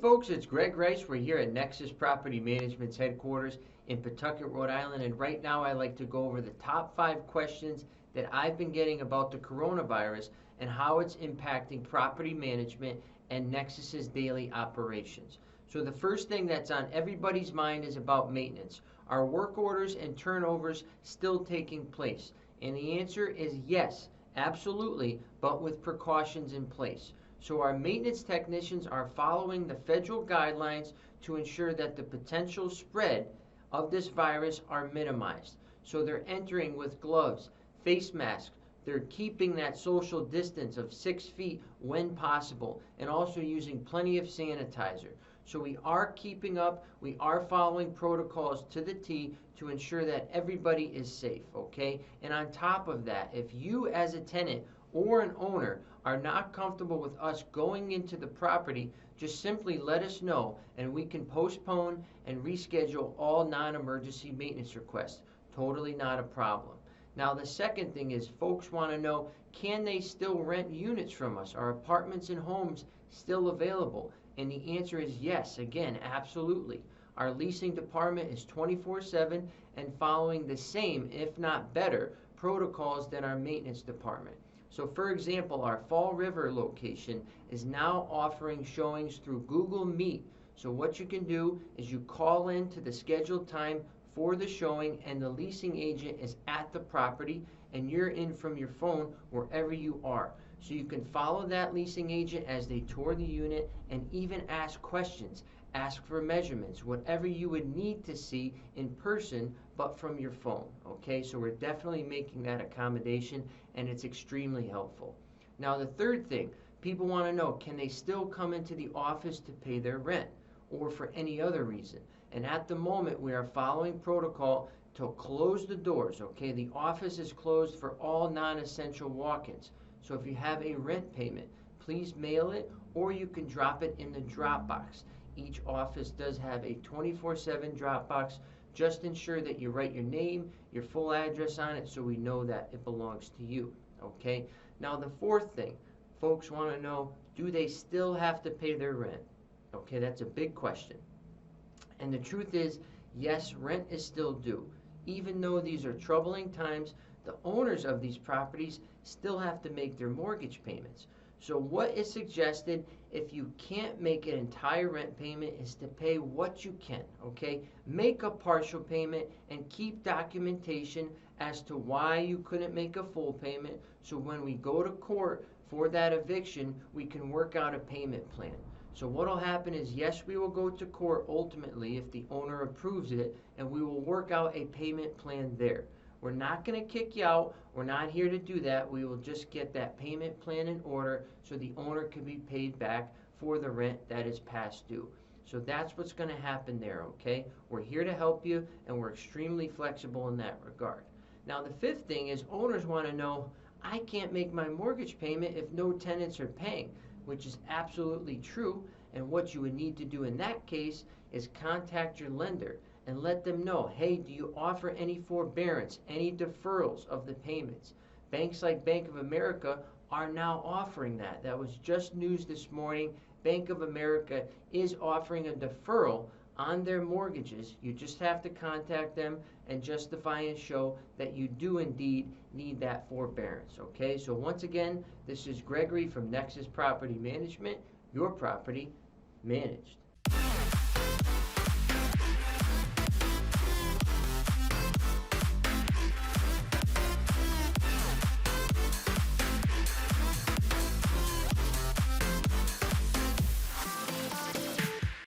folks, it's Greg Rice. We're here at Nexus Property Management's headquarters in Pawtucket, Rhode Island, and right now I'd like to go over the top 5 questions that I've been getting about the coronavirus and how it's impacting property management and Nexus's daily operations. So the first thing that's on everybody's mind is about maintenance. Are work orders and turnovers still taking place? And the answer is yes, absolutely, but with precautions in place. So our maintenance technicians are following the federal guidelines to ensure that the potential spread of this virus are minimized. So they're entering with gloves, face masks, they're keeping that social distance of 6 feet when possible, and also using plenty of sanitizer. So we are keeping up, we are following protocols to the T to ensure that everybody is safe, okay? And on top of that, if you as a tenant or an owner are not comfortable with us going into the property, just simply let us know and we can postpone and reschedule all non-emergency maintenance requests. Totally not a problem. Now the second thing is folks want to know, can they still rent units from us? Are apartments and homes still available? And the answer is yes, again, absolutely. Our leasing department is 24/7 and following the same, if not better, protocols than our maintenance department. So for example, our Fall River location is now offering showings through Google Meet. So what you can do is you call in to the scheduled time for the showing and the leasing agent is at the property and you're in from your phone wherever you are. So you can follow that leasing agent as they tour the unit and even ask questions, ask for measurements, whatever you would need to see in person but from your phone, okay? So we're definitely making that accommodation and it's extremely helpful. Now the third thing, people want to know, can they still come into the office to pay their rent or for any other reason? And at the moment we are following protocol to close the doors, okay? The office is closed for all non-essential walk-ins. So if you have a rent payment, please mail it or you can drop it in the drop box. Each office does have a 24/7 drop box. Just ensure that you write your name, your full address on it so we know that it belongs to you, okay? Now the fourth thing, folks want to know, do they still have to pay their rent? Okay, that's a big question. And the truth is, yes, rent is still due. Even though these are troubling times, the owners of these properties still have to make their mortgage payments. So what is suggested if you can't make an entire rent payment is to pay what you can, okay? Make a partial payment and keep documentation as to why you couldn't make a full payment so when we go to court for that eviction, we can work out a payment plan. So what will happen is, yes, we will go to court ultimately if the owner approves it, and we will work out a payment plan there. We're not going to kick you out. We're not here to do that. We will just get that payment plan in order so the owner can be paid back for the rent that is past due. So that's what's going to happen there, okay? We're here to help you, and we're extremely flexible in that regard. Now, the fifth thing is owners want to know, I can't make my mortgage payment if no tenants are paying, which is absolutely true. And what you would need to do in that case is contact your lender and let them know, hey, do you offer any forbearance, any deferrals of the payments? Banks like Bank of America are now offering that. That was just news this morning. Bank of America is offering a deferral on their mortgages. You just have to contact them and justify and show that you do indeed need that forbearance, okay? So once again, this is Gregory from Nexus Property Management, your property managed.